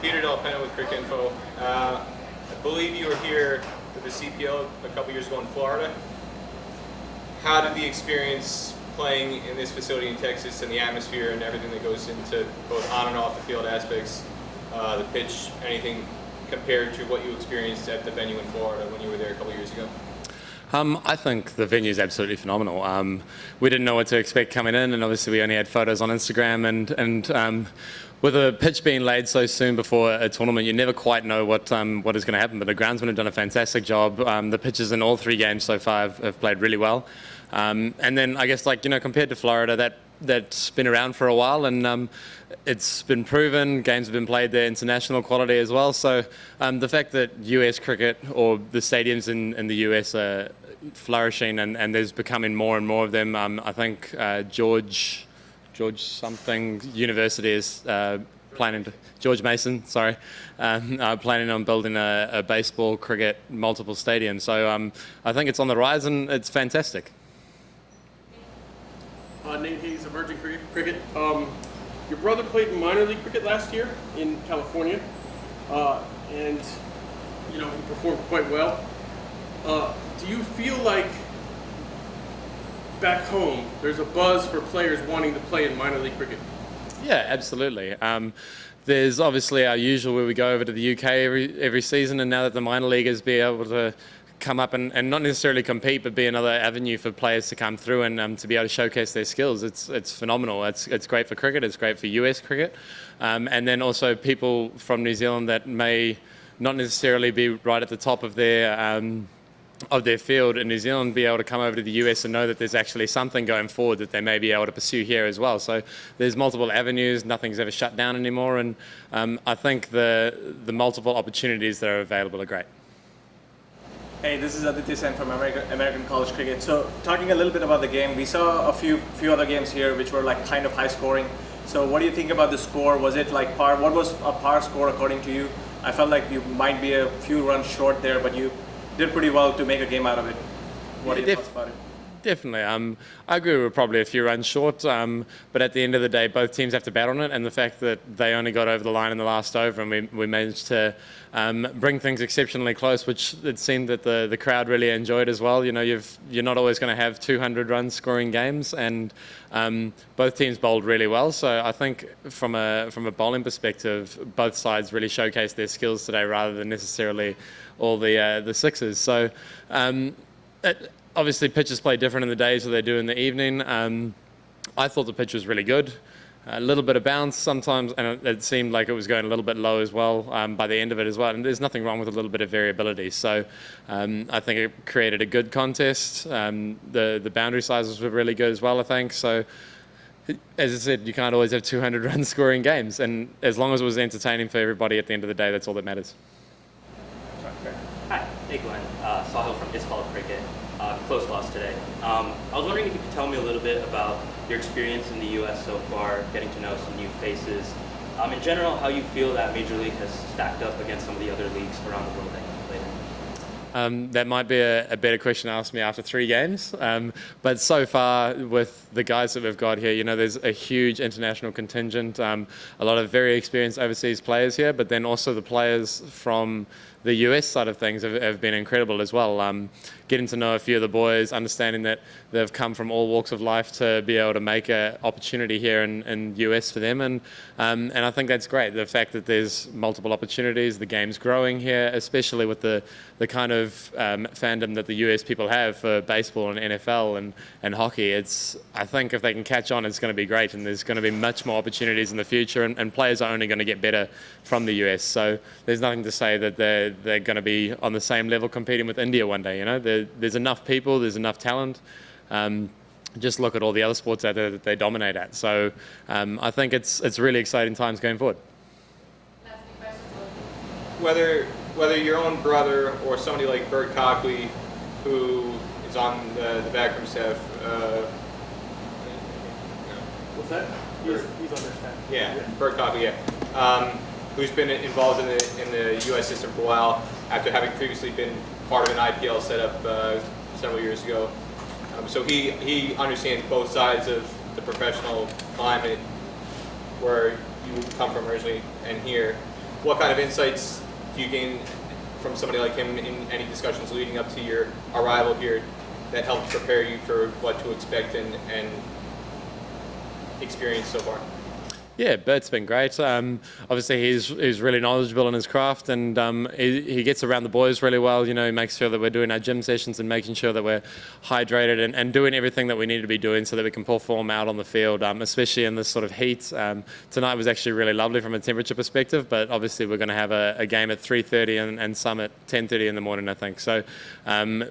With Cricket Info. I believe you were here with the CPL a couple years ago in Florida. How did the experience playing in this facility in Texas and the atmosphere and everything that goes into both on and off the field aspects, the pitch, anything compared to what you experienced at the venue in Florida when you were there a couple years ago? I think the venue is absolutely phenomenal. We didn't know what to expect coming in, and obviously we only had photos on Instagram. And with a pitch being laid so soon before a tournament, you never quite know what is going to happen. But the groundsmen have done a fantastic job. The pitches in all three games so far have played really well. And then I guess compared to Florida, that's been around for a while, and it's been proven. Games have been played there, international quality as well. So the fact that US cricket or the stadiums in the US are flourishing, and there's becoming more and more of them. I think George something University is George Mason, planning on building a baseball, cricket, multiple stadiums. So I think it's on the rise, and it's fantastic. Nate Hayes, Emerging Cricket. Your brother played minor league cricket last year in California, and he performed quite well. Do you feel like back home there's a buzz for players wanting to play in minor league cricket? Yeah, absolutely. There's obviously our usual where we go over to the UK every season, and now that the minor leaguers be able to come up and not necessarily compete, but be another avenue for players to come through and to be able to showcase their skills. It's phenomenal. It's great for cricket. It's great for US cricket, and then also people from New Zealand that may not necessarily be right at the top of their field in New Zealand be able to come over to the US and know that there's actually something going forward that they may be able to pursue here as well. So there's multiple avenues. Nothing's ever shut down anymore, and I think the multiple opportunities that are available are great. Hey, this is Aditya Sen from American College Cricket. So, talking a little bit about the game, we saw a few other games here which were like kind of high scoring. So, what do you think about the score? Was it like par? What was a par score according to you? I felt like you might be a few runs short there, but you did pretty well to make a game out of it. What are your thoughts about it? Definitely. I agree we're probably a few runs short, but at the end of the day, both teams have to bat on it, and the fact that they only got over the line in the last over, and we managed to bring things exceptionally close, which it seemed that the crowd really enjoyed as well. You're not always going to have 200 runs scoring games, and both teams bowled really well. So I think from a bowling perspective, both sides really showcased their skills today rather than necessarily all the sixes. So obviously, pitches play different in the days than they do in the evening. I thought the pitch was really good. A little bit of bounce sometimes, and it seemed like it was going a little bit low as well by the end of it as well. And there's nothing wrong with a little bit of variability. So I think it created a good contest. The boundary sizes were really good as well, I think. So as I said, you can't always have 200 run scoring games. And as long as it was entertaining for everybody at the end of the day, that's all that matters. Hi, hey Glenn. Sahil from It's Called Cricket. Close loss today. I was wondering if you could tell me a little bit about your experience in the U.S. so far, getting to know some new faces. In general, how you feel that Major League has stacked up against some of the other leagues around the world that you've played in. That might be a better question to ask me after 3 games. But so far, with the guys that we've got here, there's a huge international contingent, a lot of very experienced overseas players here, but then also the players from the US side of things have been incredible as well. Getting to know a few of the boys, understanding that they've come from all walks of life to be able to make an opportunity here in US for them, and I think that's great. The fact that there's multiple opportunities, the game's growing here, especially with the kind of fandom that the US people have for baseball and NFL and hockey. I think if they can catch on, it's going to be great, and there's going to be much more opportunities in the future, and players are only going to get better from the US. So there's nothing to say that they're going to be on the same level competing with India one day. There's enough people, there's enough talent. Just look at all the other sports out there that they dominate at. So I think it's really exciting times going forward. Whether your own brother or somebody like Bert Copley, who is on the backroom staff. What's that? He's on their staff. Yeah, Bert Copley. Yeah. Who's been involved in the U.S. system for a while, after having previously been part of an IPL setup several years ago. So he understands both sides of the professional climate, where you come from originally and here. what kind of insights do you gain from somebody like him in any discussions leading up to your arrival here that helped prepare you for what to expect and experience so far? Yeah, Bert's been great. Obviously, he's really knowledgeable in his craft, and he gets around the boys really well. You know, he makes sure that we're doing our gym sessions and making sure that we're hydrated and doing everything that we need to be doing so that we can perform out on the field, especially in this sort of heat. Tonight was actually really lovely from a temperature perspective, but obviously we're going to have a game at 3:30 and some at 10:30 in the morning, I think. So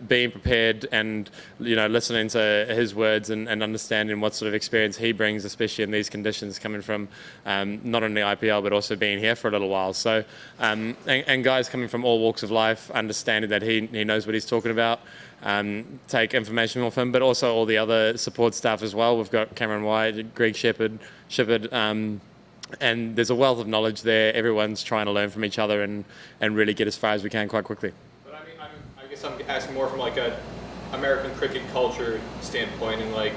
being prepared and, you know, listening to his words and understanding what sort of experience he brings, especially in these conditions, coming from not only IPL but also being here for a little while. So and guys coming from all walks of life, understanding that he knows what he's talking about, take information off him, but also all the other support staff as well. We've got Cameron White, Greg Shepherd, and there's a wealth of knowledge there. Everyone's trying to learn from each other and really get as far as we can quite quickly. But I mean, I guess I'm asking more from like a American cricket culture standpoint, and like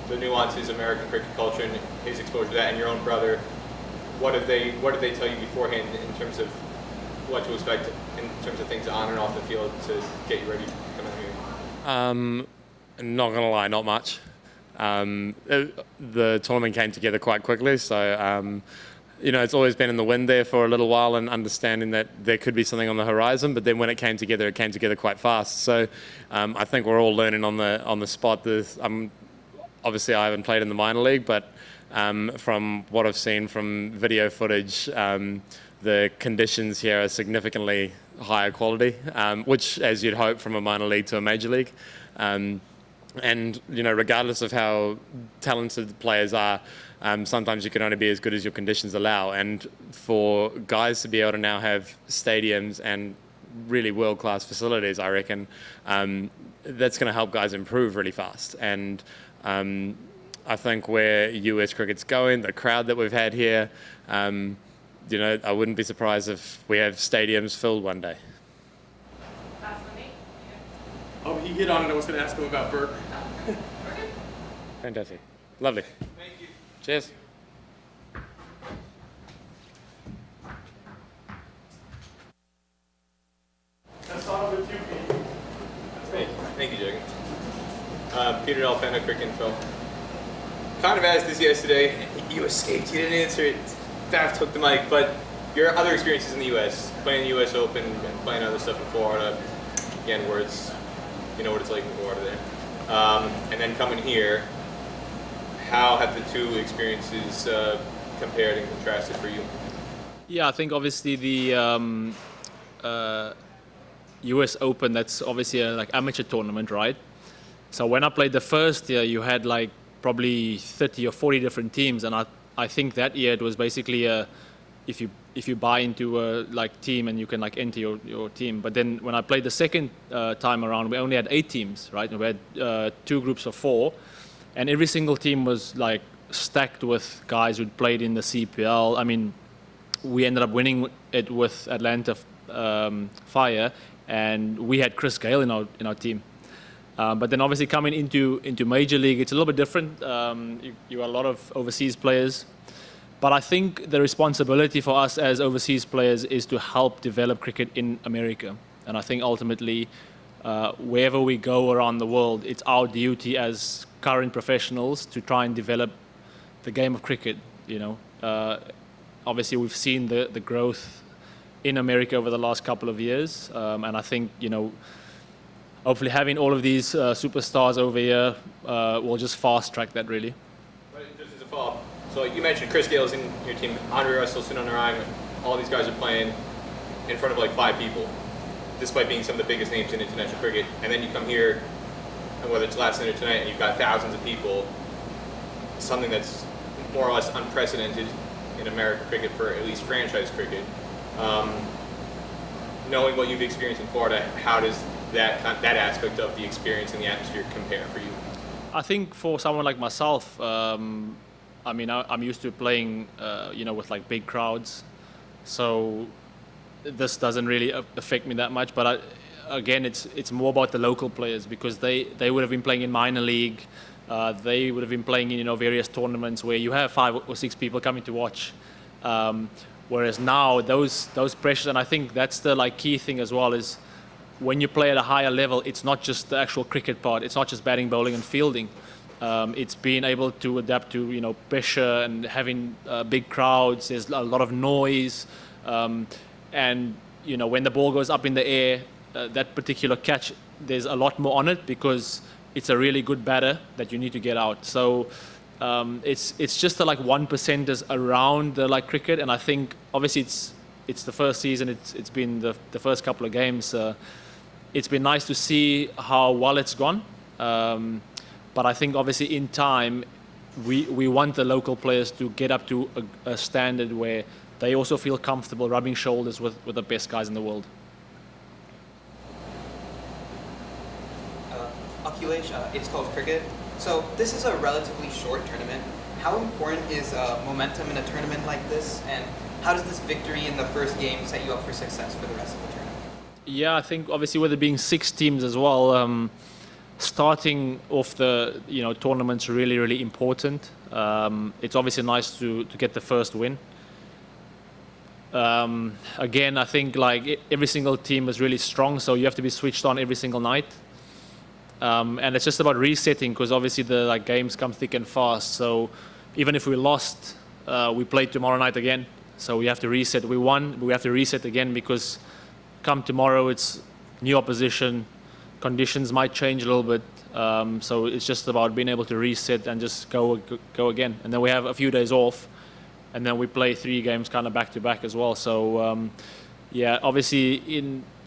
the nuances of American cricket culture and his exposure to that, and your own brother. What did they tell you beforehand in terms of what to expect in terms of things on and off the field to get you ready to come out here? Not gonna lie, not much. The tournament came together quite quickly, so you know, it's always been in the wind there for a little while and understanding that there could be something on the horizon, but then when it came together quite fast. So I think we're all learning on the spot. Obviously, I haven't played in the minor league, but from what I've seen from video footage, the conditions here are significantly higher quality, which, as you'd hope, from a minor league to a major league. And, you know, regardless of how talented the players are, sometimes you can only be as good as your conditions allow. And for guys to be able to now have stadiums and really world-class facilities, I reckon, that's going to help guys improve really fast. And I think where US cricket's going, the crowd that we've had here, you know, I wouldn't be surprised if we have stadiums filled one day. Oh, he hit on it. I was going to ask him about Bert. Fantastic. Lovely. Thank you. Cheers. That's all with you, Pete. Thank you, Jagan. Peter Alpena, Cricket Info. Kind of asked this yesterday. You escaped. You didn't answer it. Faf took the mic, but your other experiences in the U.S., playing the U.S. Open and playing other stuff in Florida, again, where it's, you know what it's like in Florida there, and then coming here, how have the two experiences compared and contrasted for you? Yeah, I think obviously the US Open, that's obviously a like amateur tournament, right? So when I played the first year, you had like probably 30 or 40 different teams, and I think that year it was basically if you buy into a like team and you can like enter your team. But then when I played the second time around, we only had 8 teams, right? And we had 2 groups of 4, and every single team was like stacked with guys who'd played in the CPL. I mean, we ended up winning it with Atlanta Fire, and we had Chris Gale in our team. But then obviously coming into Major League, it's a little bit different. You are a lot of overseas players. But I think the responsibility for us as overseas players is to help develop cricket in America. And I think ultimately, wherever we go around the world, it's our duty as current professionals to try and develop the game of cricket. You know, obviously we've seen the growth in America over the last couple of years, and I think, you know, hopefully having all of these superstars over here will just fast track that, really. But just as a follow-up, so you mentioned Chris Gale's in your team, Andre Russell, Sunil Narayan, all these guys are playing in front of like 5 people, despite being some of the biggest names in international cricket. And then you come here, and whether it's last night or tonight, and you've got thousands of people, something that's more or less unprecedented in American cricket for at least franchise cricket. Knowing what you've experienced in Florida, how does that aspect of the experience and the atmosphere compare for you? I think for someone like myself, I mean, I'm used to playing, you know, with like big crowds, so this doesn't really affect me that much. But again, it's more about the local players, because they would have been playing in minor league, they would have been playing in, you know, various tournaments where you have 5 or 6 people coming to watch. Whereas now those pressures, and I think that's the like key thing as well, is when you play at a higher level, it's not just the actual cricket part. It's not just batting, bowling, and fielding. It's being able to adapt to pressure and having big crowds. There's a lot of noise, and when the ball goes up in the air, that particular catch, there's a lot more on it because it's a really good batter that you need to get out. So it's just the like 1%ers around the like cricket, and I think obviously it's the first season. It's been the first couple of games. It's been nice to see how well it's gone. But I think obviously in time, we want the local players to get up to a standard where they also feel comfortable rubbing shoulders with the best guys in the world. Akhilesh, it's called cricket. So this is a relatively short tournament. How important is momentum in a tournament like this? And how does this victory in the first game set you up for success for the rest of the tournament? Yeah, I think obviously with it being 6 teams as well, starting off the tournament's really, really important. It's obviously nice to get the first win. Again, I think like every single team is really strong, so you have to be switched on every single night. And it's just about resetting because obviously the games come thick and fast. So even if we lost, we play tomorrow night again. So we have to reset. We won, but we have to reset again because come tomorrow it's new opposition. Conditions might change a little bit. So it's just about being able to reset and just go again. And then we have a few days off, and then we play 3 games kind of back to back as well. So yeah, obviously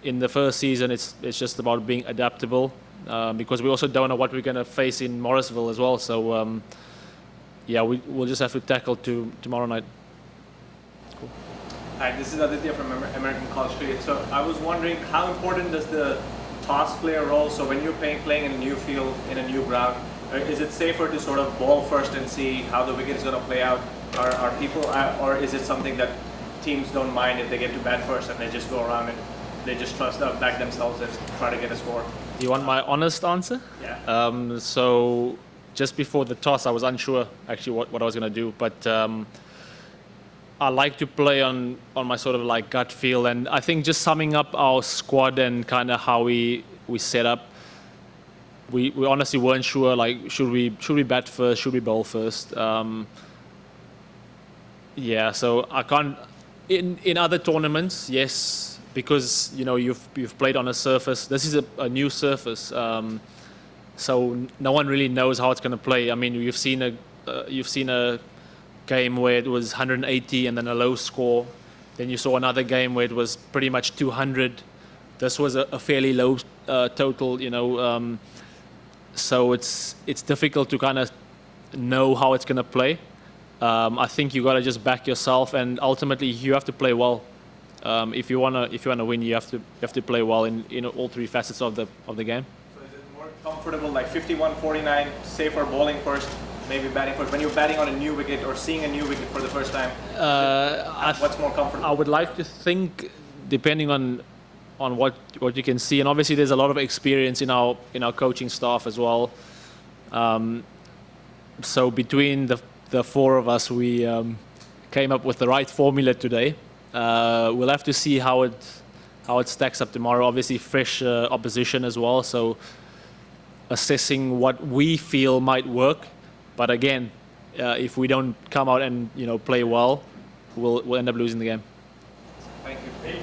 in the first season it's just about being adaptable. Because we also don't know what we're going to face in Morrisville as well. So, yeah, we'll just have to tackle tomorrow night. Cool. Hi, this is Aditya from American College Cricket. So I was wondering, how important does the toss play a role? So when you're playing in a new field, in a new ground, is it safer to sort of ball first and see how the wicket is going to play out? Or is it something that teams don't mind if they get to bat first and they just go around and they just back themselves and try to get a score? Do you want my honest answer? Yeah. So just before the toss, I was unsure actually what I was going to do, but I like to play on my sort of like gut feel, and I think just summing up our squad and kind of how we set up, we honestly weren't sure like should we bat first, should we bowl first. Yeah, so I can't in other tournaments, yes. Because you've played on a surface. This is a new surface, so no one really knows how it's going to play. I mean, you've seen a game where it was 180 and then a low score. Then you saw another game where it was pretty much 200. This was a fairly low total, so it's difficult to kind of know how it's going to play. I think you got to just back yourself, and ultimately you have to play well. If you wanna win, you have to play well in all 3 facets of the game. So is it more comfortable, like 51-49, safer bowling first, maybe batting first, when you're batting on a new wicket or seeing a new wicket for the first time? What's more comfortable? I would like to think, depending on what you can see, and obviously there's a lot of experience in our coaching staff as well. So between the 4 of us, we came up with the right formula today. We'll have to see how it stacks up tomorrow. Obviously, fresh opposition as well, so assessing what we feel might work. But again, if we don't come out and play well, we'll end up losing the game. Thank you.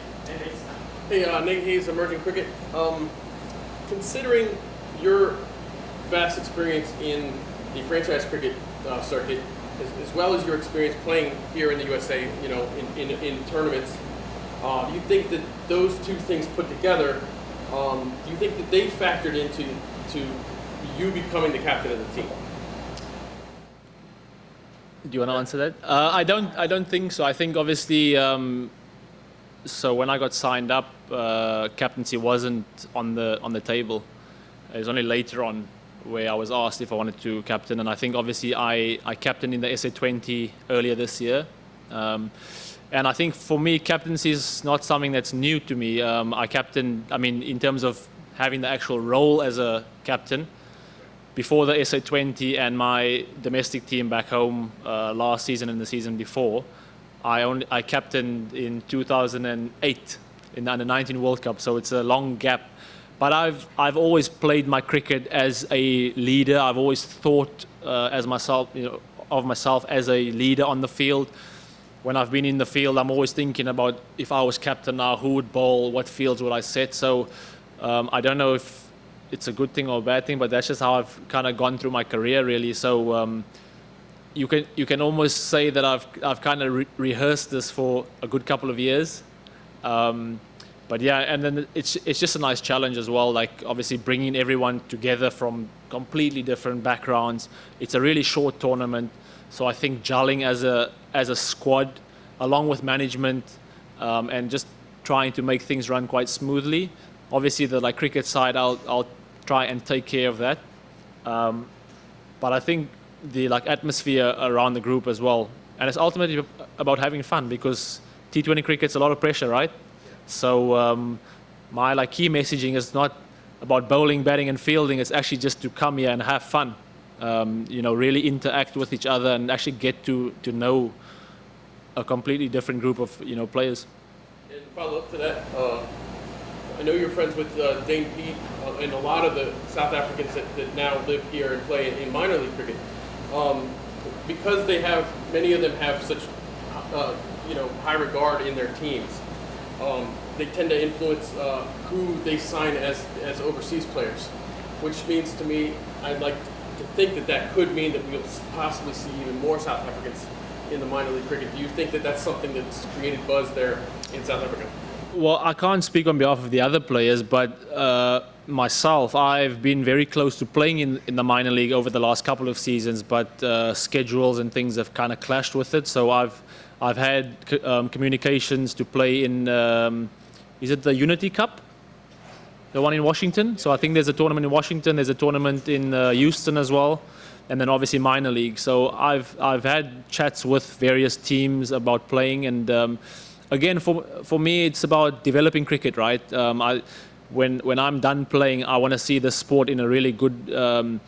Hey, Nate Hayes, Emerging Cricket. Considering your vast experience in the franchise cricket circuit, as well as your experience playing here in the USA, in tournaments, do you think that those 2 things put together, do you think that they factored into you becoming the captain of the team? Do you want to answer that? I don't think so. I think obviously, so when I got signed up, captaincy wasn't on the table. It was only later on where I was asked if I wanted to captain, and I think obviously I captained in the SA20 earlier this year, and I think for me captaincy is not something that's new to me. I captained, in terms of having the actual role as a captain, before the SA20 and my domestic team back home last season and the season before, I captained in 2008 in the Under-19 World Cup, so it's a long gap. But I've always played my cricket as a leader. I've always thought of myself as a leader on the field. When I've been in the field, I'm always thinking about if I was captain now, who would bowl, what fields would I set. So I don't know if it's a good thing or a bad thing, but that's just how I've kind of gone through my career, really. So you can almost say that I've kind of rehearsed this for a good couple of years. But yeah, and then it's just a nice challenge as well. Like obviously bringing everyone together from completely different backgrounds. It's a really short tournament, so I think gelling as a squad, along with management, and just trying to make things run quite smoothly. Obviously, the cricket side, I'll try and take care of that. But I think the atmosphere around the group as well, and it's ultimately about having fun because T20 cricket's a lot of pressure, right? So my key messaging is not about bowling, batting, and fielding. It's actually just to come here and have fun. Really interact with each other and actually get to know a completely different group of players. And follow up to that, I know you're friends with Dane Pete and a lot of the South Africans that now live here and play in minor league cricket. Because many of them have such high regard in their teams. They tend to influence who they sign as overseas players, which means to me, I'd like to think that could mean that we'll possibly see even more South Africans in the minor league cricket. Do you think that that's something that's created buzz there in South Africa? Well, I can't speak on behalf of the other players, but myself, I've been very close to playing in the minor league over the last couple of seasons, but schedules and things have kind of clashed with it. So I've had communications to play in, is it the Unity Cup? The one in Washington? So I think there's a tournament in Washington, there's a tournament in Houston as well, and then obviously minor league. So I've had chats with various teams about playing, and again, for me, it's about developing cricket, right? When I'm done playing, I want to see the sport in a really good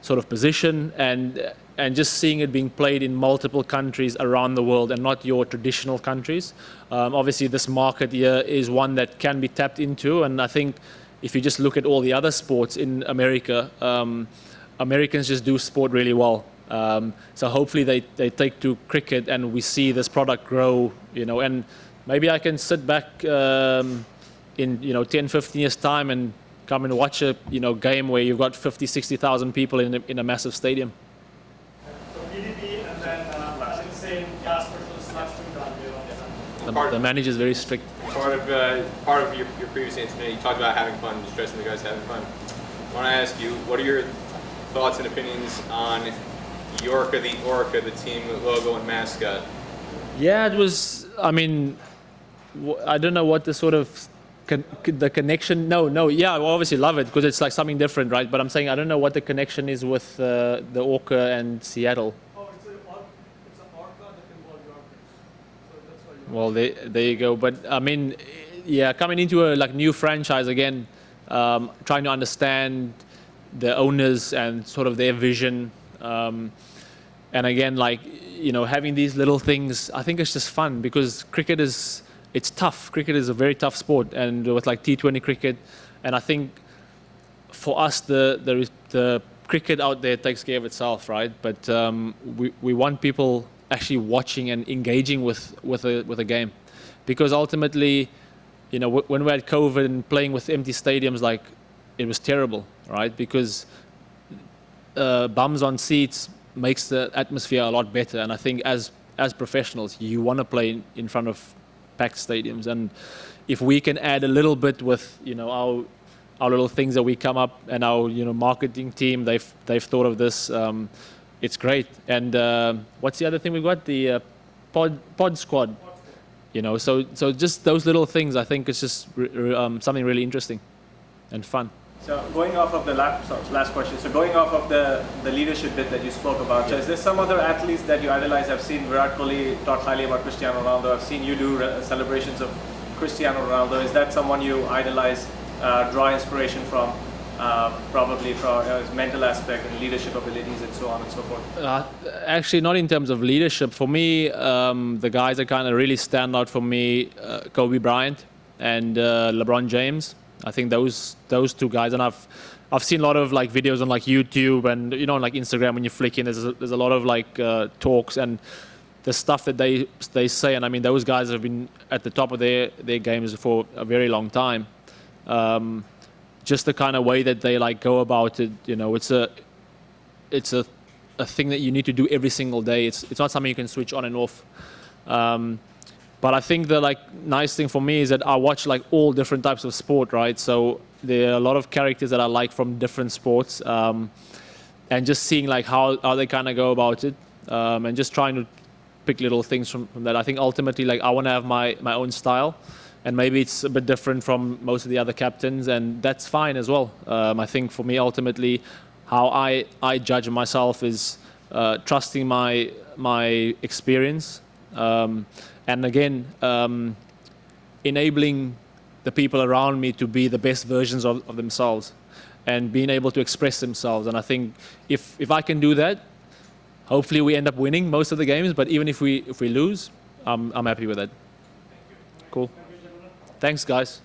sort of position, and just seeing it being played in multiple countries around the world and not your traditional countries. Obviously, this market here is one that can be tapped into, and I think if you just look at all the other sports in America, Americans just do sport really well. So hopefully they take to cricket and we see this product grow, and maybe I can sit back in 10, 15 years time and come and watch a game where you've got 50, 60,000 people in a massive stadium. The manager is very strict. Part of your previous incident, you talked about having fun, stressing the guys having fun. I want to ask you, what are your thoughts and opinions on Yorka, the Orca, the team logo and mascot? Yeah, it was. I mean, I don't know what the sort of the connection. No. Yeah, I obviously love it because it's like something different, right? But I'm saying I don't know what the connection is with the Orca and Seattle. Oh, it's an Orca that can bowl Yorkers. So that's why you. Well, there you go. But I mean, yeah, coming into a new franchise again, trying to understand the owners and sort of their vision, and again, having these little things. I think it's just fun because cricket it's tough. Cricket is a very tough sport, and with T20 cricket, and I think for us the cricket out there takes care of itself, right? But we want people actually watching and engaging with a game, because ultimately, when we had COVID and playing with empty stadiums, it was terrible, right? Because bums on seats makes the atmosphere a lot better, and I think as professionals, you want to play in front of packed stadiums, and if we can add a little bit with our little things that we come up, and our marketing team, they've thought of this. It's great. And what's the other thing we got? The pod squad. So just those little things, I think it's just something really interesting and fun. So going off of the last question, so going off of the leadership bit that you spoke about, so is there some other athletes that you idolize? I've seen Virat Kohli talk highly about Cristiano Ronaldo. I've seen you do celebrations of Cristiano Ronaldo. Is that someone you idolize, draw inspiration from? probably for his mental aspect and leadership abilities and so on and so forth? Actually, not in terms of leadership. For me, the guys that kind of really stand out for me, Kobe Bryant and LeBron James. I think those two guys, and I've seen a lot of like videos on like YouTube and like Instagram when you flick in. There's a lot of like talks and the stuff that they say, and I mean those guys have been at the top of their games for a very long time. Just the kind of way that they like go about it, it's a thing that you need to do every single day. It's not something you can switch on and off. But I think the like nice thing for me is that I watch like all different types of sport, right? So there are a lot of characters that I like from different sports, and just seeing like how they kind of go about it, and just trying to pick little things from that. I think ultimately like I want to have my own style, and maybe it's a bit different from most of the other captains, and that's fine as well. I think for me ultimately, how I judge myself is trusting my experience. And again, enabling the people around me to be the best versions of themselves and being able to express themselves. And I think if I can do that, hopefully we end up winning most of the games. But even if we lose, I'm happy with that. Cool. Thanks, guys.